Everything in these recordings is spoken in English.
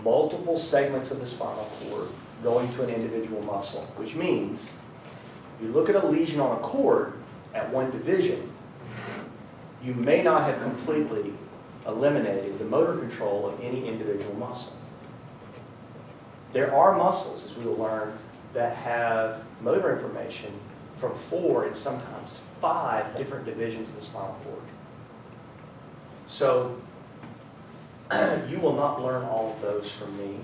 multiple segments of the spinal cord going to an individual muscle, which means you look at a lesion on a cord at one division, you may not have completely eliminated the motor control of any individual muscle. There are muscles, as we will learn, that have motor information from 4 and sometimes 5 different divisions of the spinal cord. So you will not learn all of those from me,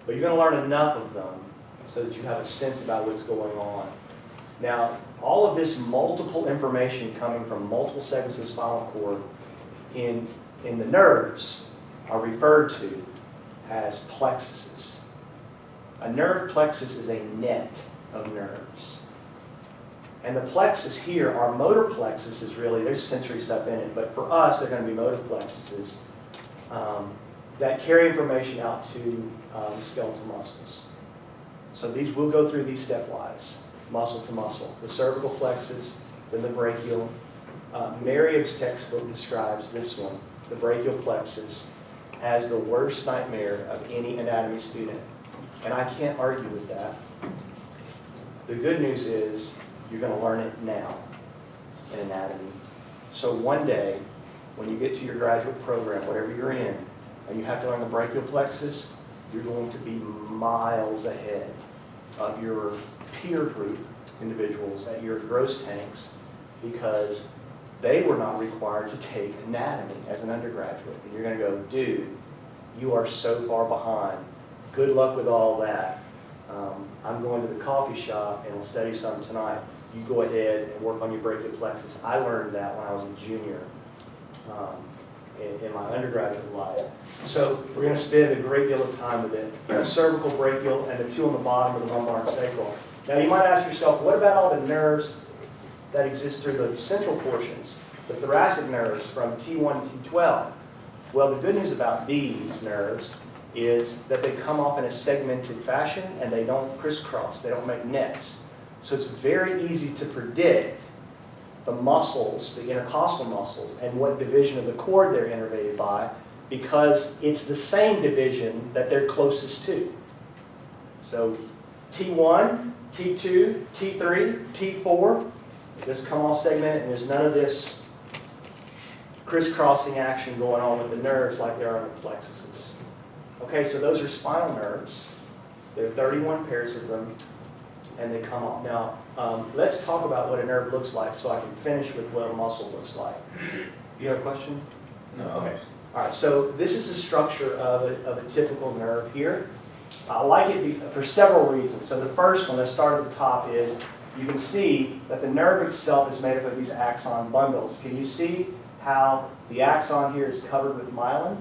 but you're going to learn enough of them so that you have a sense about what's going on. Now, all of this multiple information coming from multiple segments of the spinal cord in the nerves are referred to as plexuses. A nerve plexus is a net of nerves. And the plexus here, our motor plexus is really, there's sensory stuff in it, but for us, they're going to be motor plexuses that carry information out to skeletal muscles. So these, we'll go through these stepwise, muscle to muscle. The cervical plexus, then the brachial. Merriam's textbook describes this one, the brachial plexus, as the worst nightmare of any anatomy student. And I can't argue with that. The good news is you're going to learn it now in anatomy. So one day, when you get to your graduate program, whatever you're in, and you have to learn the brachial plexus, you're going to be miles ahead of your peer group individuals at your gross tanks, because they were not required to take anatomy as an undergraduate. And you're going to go, dude, you are so far behind. Good luck with all that. I'm going to the coffee shop and we'll study some tonight. You go ahead and work on your brachial plexus. I learned that when I was a junior in my undergraduate life. So we're going to spend a great deal of time with it. Cervical, brachial, and the 2 on the bottom of the lumbar and sacral. Now you might ask yourself, what about all the nerves that exist through the central portions, the thoracic nerves from T1 to T12? Well, the good news about these nerves is that they come off in a segmented fashion and they don't crisscross, they don't make nets. So it's very easy to predict the muscles, the intercostal muscles, and what division of the cord they're innervated by, because it's the same division that they're closest to. So T1, T2, T3, T4, just come off segmented, and there's none of this crisscrossing action going on with the nerves like there are in the plexuses. Okay, so those are spinal nerves. There are 31 pairs of them, and they come off. Now, let's talk about what a nerve looks like so I can finish with what a muscle looks like. You have a question? No. Okay. All right, so this is the structure of a typical nerve here. I like it for several reasons. So the first one, let's start at the top, is you can see that the nerve itself is made up of these axon bundles. Can you see how the axon here is covered with myelin?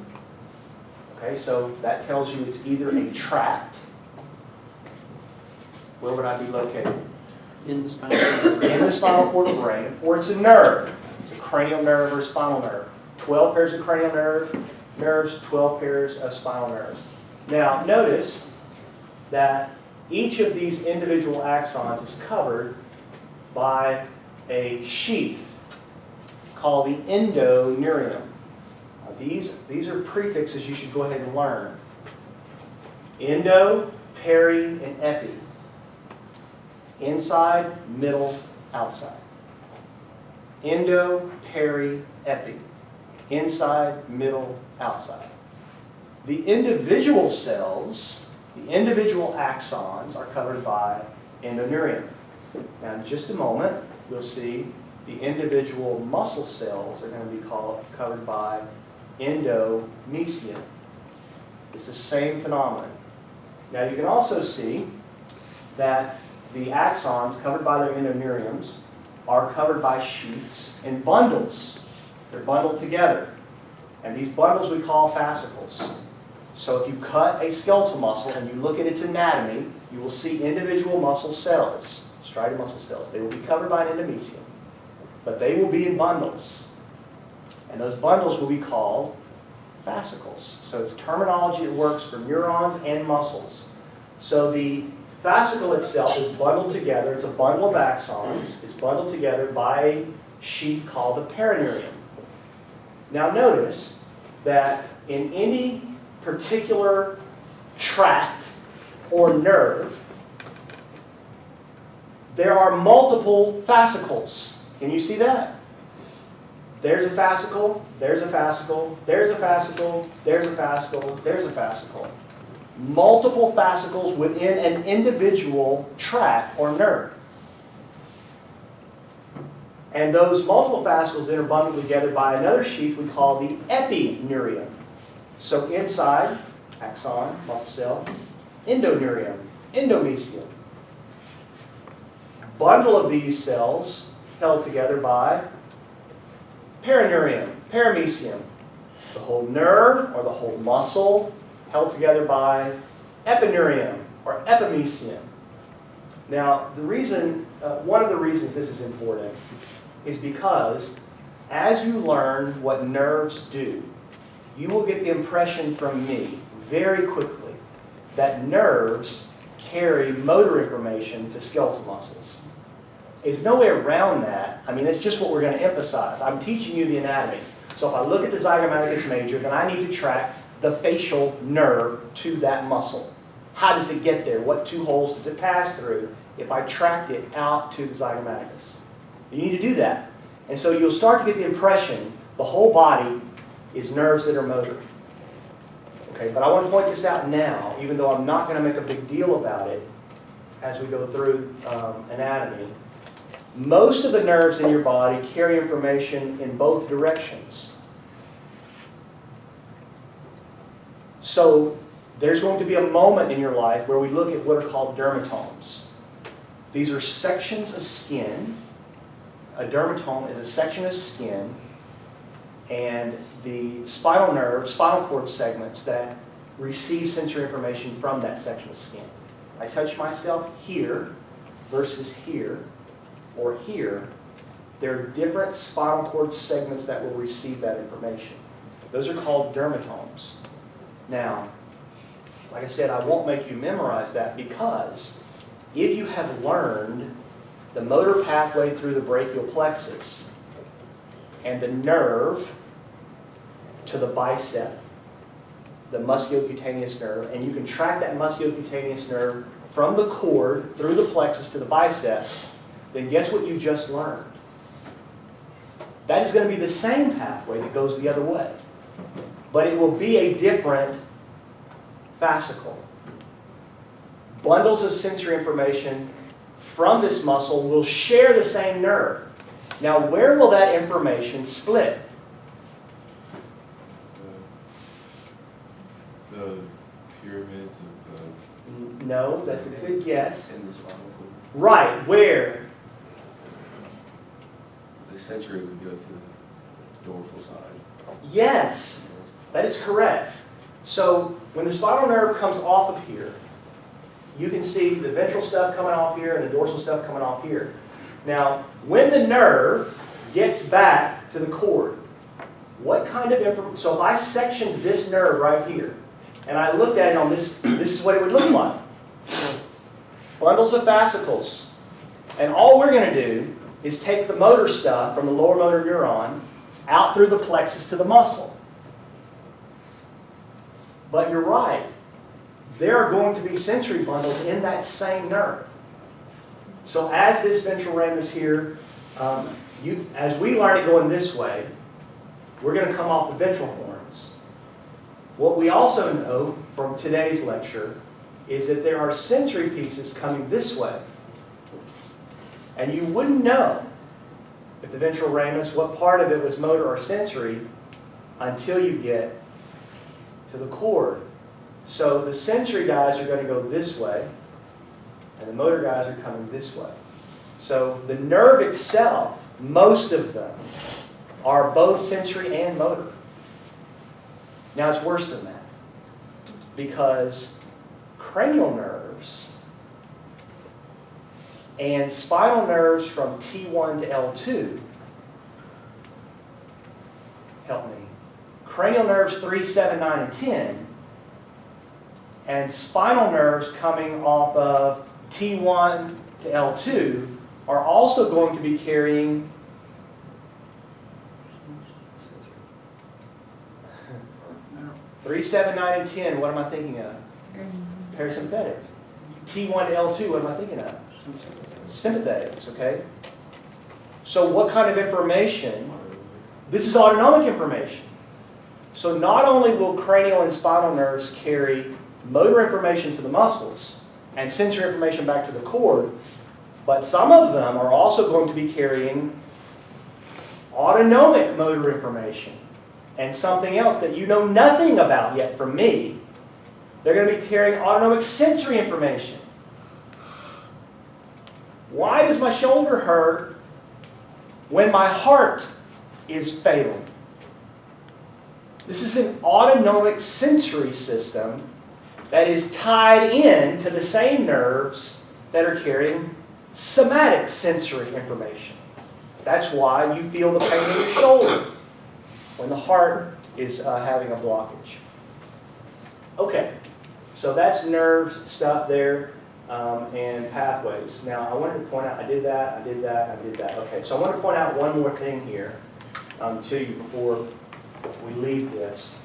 Okay, so that tells you it's either a tract. Where would I be located? In the spinal cord. In the spinal cord of the brain, or it's a nerve. It's a cranial nerve or a spinal nerve. 12 pairs of cranial nerves, 12 pairs of spinal nerves. Now, notice that each of these individual axons is covered by a sheath called the endoneurium. Now, these are prefixes you should go ahead and learn. Endo, peri, and epi. Inside, middle, outside. Endo, peri, epi. Inside, middle, outside. The individual cells, the individual axons are covered by endoneurium. Now in just a moment, you'll see the individual muscle cells are going to be covered by endomysium. It's the same phenomenon. Now you can also see that the axons covered by their endoneuriums are covered by sheaths and bundles. They're bundled together. And these bundles we call fascicles. So if you cut a skeletal muscle and you look at its anatomy, you will see individual muscle cells, striated muscle cells. They will be covered by an endomysium, but they will be in bundles. And those bundles will be called fascicles. So it's terminology that works for neurons and muscles. So the fascicle itself is bundled together. It's a bundle of axons. It's bundled together by a sheath called the perineurium. Now notice that in any particular tract or nerve, there are multiple fascicles. Can you see that? There's a fascicle, there's a fascicle, there's a fascicle, there's a fascicle, there's a fascicle. Multiple fascicles within an individual tract or nerve. And those multiple fascicles then are bundled together by another sheath we call the epineurium. So inside, axon, muscle cell, endoneurium, endomysium. Bundle of these cells held together by perineurium, paramecium. The whole nerve or the whole muscle held together by epineurium or epimecium. Now, the reason, one of the reasons this is important is because as you learn what nerves do, you will get the impression from me very quickly that nerves carry motor information to skeletal muscles. There's no way around that. I mean, it's just what we're going to emphasize. I'm teaching you the anatomy. So if I look at the zygomaticus major, then I need to track the facial nerve to that muscle. How does it get there? What two holes does it pass through if I tracked it out to the zygomaticus? You need to do that. And so you'll start to get the impression the whole body is nerves that are motor. Okay, but I want to point this out now, even though I'm not going to make a big deal about it as we go through anatomy. Most of the nerves in your body carry information in both directions. So there's going to be a moment in your life where we look at what are called dermatomes. These are sections of skin. A dermatome is a section of skin, and the spinal nerve, spinal cord segments that receive sensory information from that section of skin. I touch myself here versus here or here. There are different spinal cord segments that will receive that information. Those are called dermatomes. Now, like I said, I won't make you memorize that because if you have learned the motor pathway through the brachial plexus and the nerve to the bicep, the musculocutaneous nerve, and you can track that musculocutaneous nerve from the cord through the plexus to the bicep, then guess what you just learned? That is going to be the same pathway that goes the other way, but it will be a different fascicle. Bundles of sensory information from this muscle will share the same nerve. Now, where will that information split? The pyramids of the... No, that's a good guess. In the spinal cord. Right, where? The sensory would go to the dorsal side. Yes, that is correct. So when the spinal nerve comes off of here, you can see the ventral stuff coming off here and the dorsal stuff coming off here. Now, when the nerve gets back to the cord, what kind of information? So if I sectioned this nerve right here, and I looked at it on this is what it would look like. Bundles of fascicles. And all we're going to do is take the motor stuff from the lower motor neuron out through the plexus to the muscle. But you're right. There are going to be sensory bundles in that same nerve. So as this ventral ramus here, as we learn it going this way, we're going to come off the ventral horns. What we also know from today's lecture is that there are sensory pieces coming this way. And you wouldn't know if the ventral ramus, what part of it was motor or sensory, until you get to the cord. So the sensory guys are going to go this way, and the motor guys are coming this way. So the nerve itself, most of them, are both sensory and motor. Now it's worse than that, because cranial nerves and spinal nerves from T1 to L2, help me, cranial nerves 3, 7, 9, and 10, and spinal nerves coming off of T1 to L2 are also going to be carrying 3, 7, 9, and 10, what am I thinking of? Parasympathetic. T1 to L2, what am I thinking of? Sympathetics, okay? So what kind of information? This is autonomic information. So not only will cranial and spinal nerves carry motor information to the muscles and sensory information back to the cord, but some of them are also going to be carrying autonomic motor information and something else that you know nothing about yet from me. They're going to be carrying autonomic sensory information. Why does my shoulder hurt when my heart is failing? This is an autonomic sensory system that is tied in to the same nerves that are carrying somatic sensory information. That's why you feel the pain in your shoulder when the heart is having a blockage. Okay, so that's nerves stuff there and pathways. Now I wanted to point out, I did that. Okay, so I want to point out one more thing here to you before we leave this.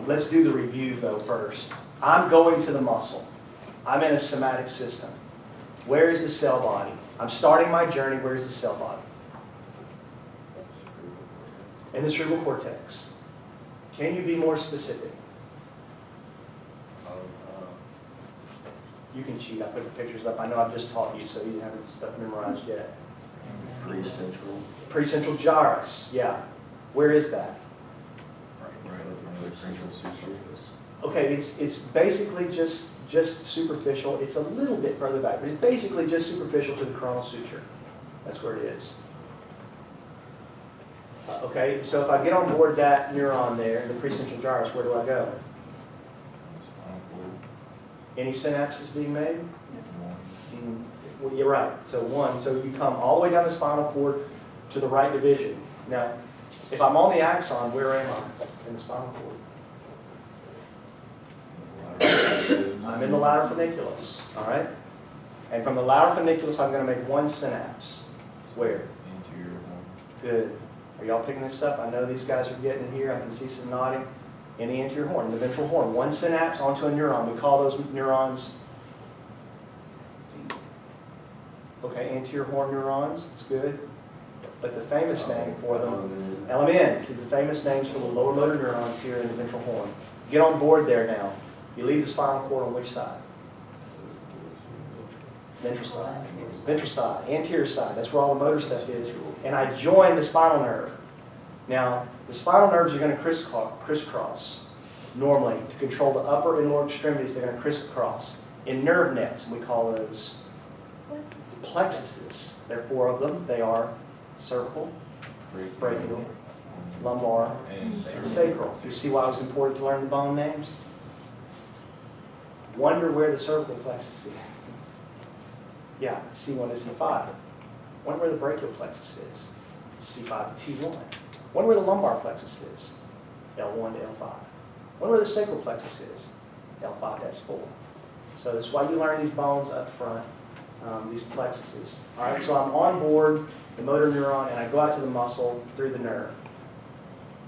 Let's do the review though first. I'm going to the muscle. I'm in a somatic system. Where is the cell body? I'm starting my journey. Where is the cell body? In the cerebral cortex. Can you be more specific? You can cheat. I put the pictures up. I know I've just taught you, so you haven't stuff memorized yet. Pre-central. Precentral gyrus. Yeah. Where is that? Right over the central surface. Okay, it's basically just superficial. It's a little bit further back, but it's basically just superficial to the coronal suture. That's where it is. Okay, so if I get on board that neuron there, the precentral gyrus, where do I go? Spinal cord. Any synapses being made? Well, you're right. So one. So you come all the way down the spinal cord to the right division. Now, if I'm on the axon, where am I in the spinal cord? I'm in the lateral funiculus. All right. And from the lateral funiculus, I'm going to make one synapse. Where? Anterior horn. Good. Are y'all picking this up? I know these guys are getting it here. I can see some nodding. In the anterior horn, the ventral horn. One synapse onto a neuron. We call those neurons, okay, anterior horn neurons. It's good. But the famous name for them, LMNs, is the famous names for the lower motor neurons here in the ventral horn. Get on board there now. You leave the spinal cord on which side? Ventral side. Ventral side, anterior side. That's where all the motor stuff is. And I join the spinal nerve. Now, the spinal nerves are going to crisscross normally to control the upper and lower extremities. They're going to crisscross in nerve nets, and we call those plexuses. There are 4 of them. They are cervical, brachial, lumbar, and sacral. You see why it was important to learn the bone names? Wonder where the cervical plexus is. Yeah, C1 to C5. Wonder where the brachial plexus is. C5 to T1. Wonder where the lumbar plexus is. L1 to L5. Wonder where the sacral plexus is. L5 to S4. So that's why you learn these bones up front, these plexuses. All right, so I'm on board the motor neuron, and I go out to the muscle through the nerve.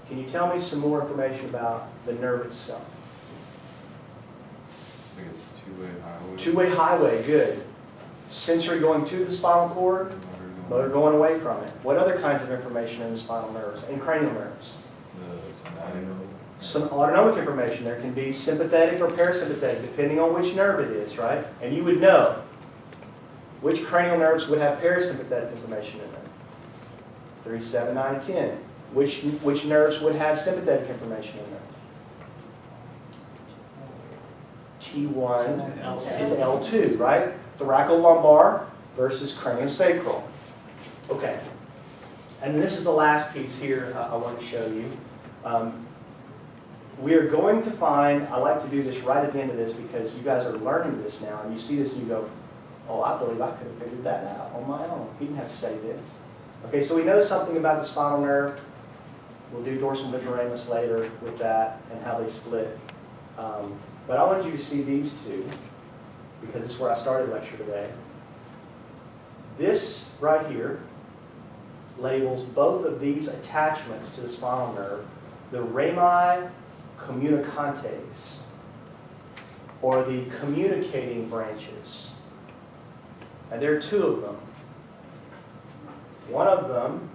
Can you tell me some more information about the nerve itself? I think it's two-way highway. Two-way highway, good. Sensory going to the spinal cord, motor going away from it. What other kinds of information in the spinal nerves and cranial nerves? Some autonomic information. There can be sympathetic or parasympathetic, depending on which nerve it is, right? And you would know which cranial nerves would have parasympathetic information in them. 3, 7, 9, and 10. Which nerves would have sympathetic information in them? T1 to L2, right? Thoracolumbar versus craniosacral. Okay. And this is the last piece here I want to show you. We are going to find, I like to do this right at the end of this because you guys are learning this now, and you see this and you go, oh, I believe I could have figured that out on my own. He didn't have to say this. Okay, so we know something about the spinal nerve. We'll do dorsal ventral ramus later with that and how they split. But I wanted you to see these two because this is where I started the lecture today. This right here labels both of these attachments to the spinal nerve, the rami communicantes, or the communicating branches. And there are two of them. One of them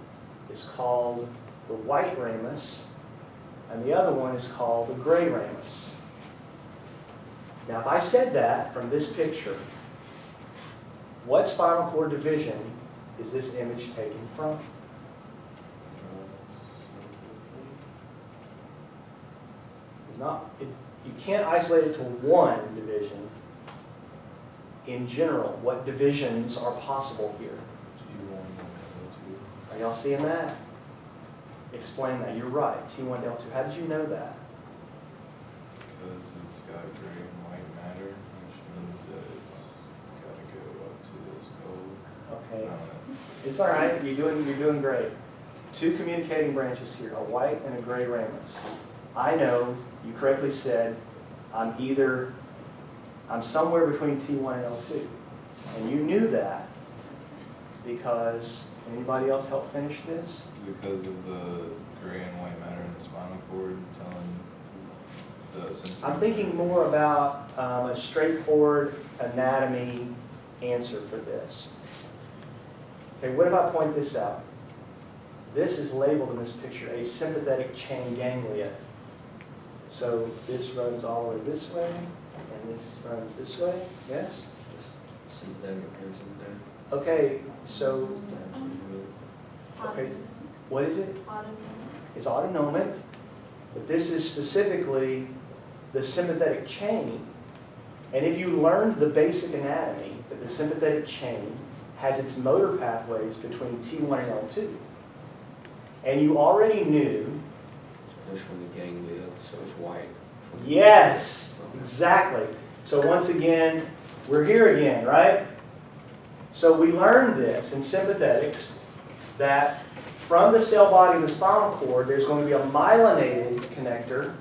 is called the white ramus, and the other one is called the gray ramus. Now, if I said that from this picture, what spinal cord division is this image taken from? It's not, you can't isolate it to one division. In general, what divisions are possible here? Are y'all seeing that? Explain that. You're right. T1, L2. How did you know that? Because it's got gray and white matter, which means that it's gotta go up to this node. Okay. It's all right. You're doing great. Two communicating branches here, a white and a gray ramus. I know you correctly said I'm somewhere between T1 and L2. And you knew that because, anybody else help finish this? Because of the gray and white matter in the spinal cord telling the sensory. I'm thinking more about a straightforward anatomy answer for this. Okay, what if I point this out? This is labeled in this picture a sympathetic chain ganglia. So this runs all the way this way, and this runs this way, yes? Sympathetic or parasympathetic. Okay, so, okay, what is it? Autonomic. It's autonomic, but this is specifically the sympathetic chain. And if you learned the basic anatomy, that the sympathetic chain has its motor pathways between T1 and L2, and you already knew. There's from the ganglia, so it's white. Yes, exactly. So once again, we're here again, right? So we learned this in sympathetics, that from the cell body of the spinal cord, there's going to be a myelinated connector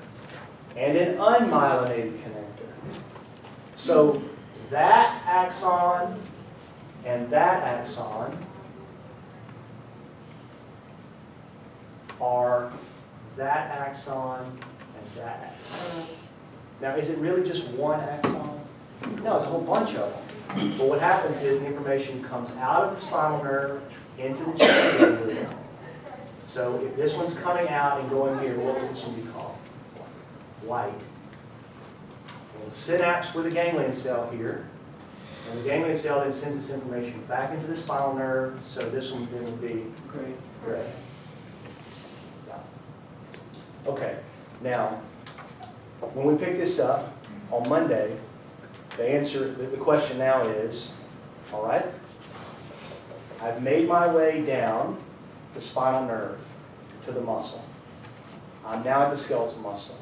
and an unmyelinated connector. So that axon and that axon are that axon and that axon. Now, is it really just one axon? No, it's a whole bunch of them. But what happens is the information comes out of the spinal nerve into the chain ganglia. So if this one's coming out and going here, what would this one be called? White. And the synapse with the ganglion cell here. And the ganglion cell then sends this information back into the spinal nerve, so this one then would be gray. Yeah. Okay, now, when we pick this up on Monday, the question now is, all right, I've made my way down the spinal nerve to the muscle. I'm now at the skeletal muscle.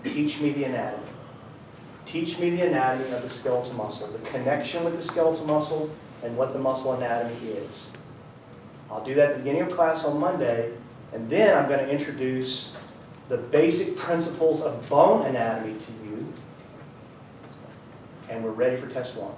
Teach me the anatomy. Teach me the anatomy of the skeletal muscle, the connection with the skeletal muscle, and what the muscle anatomy is. I'll do that at the beginning of class on Monday, and then I'm going to introduce the basic principles of bone anatomy to you, and we're ready for test 1.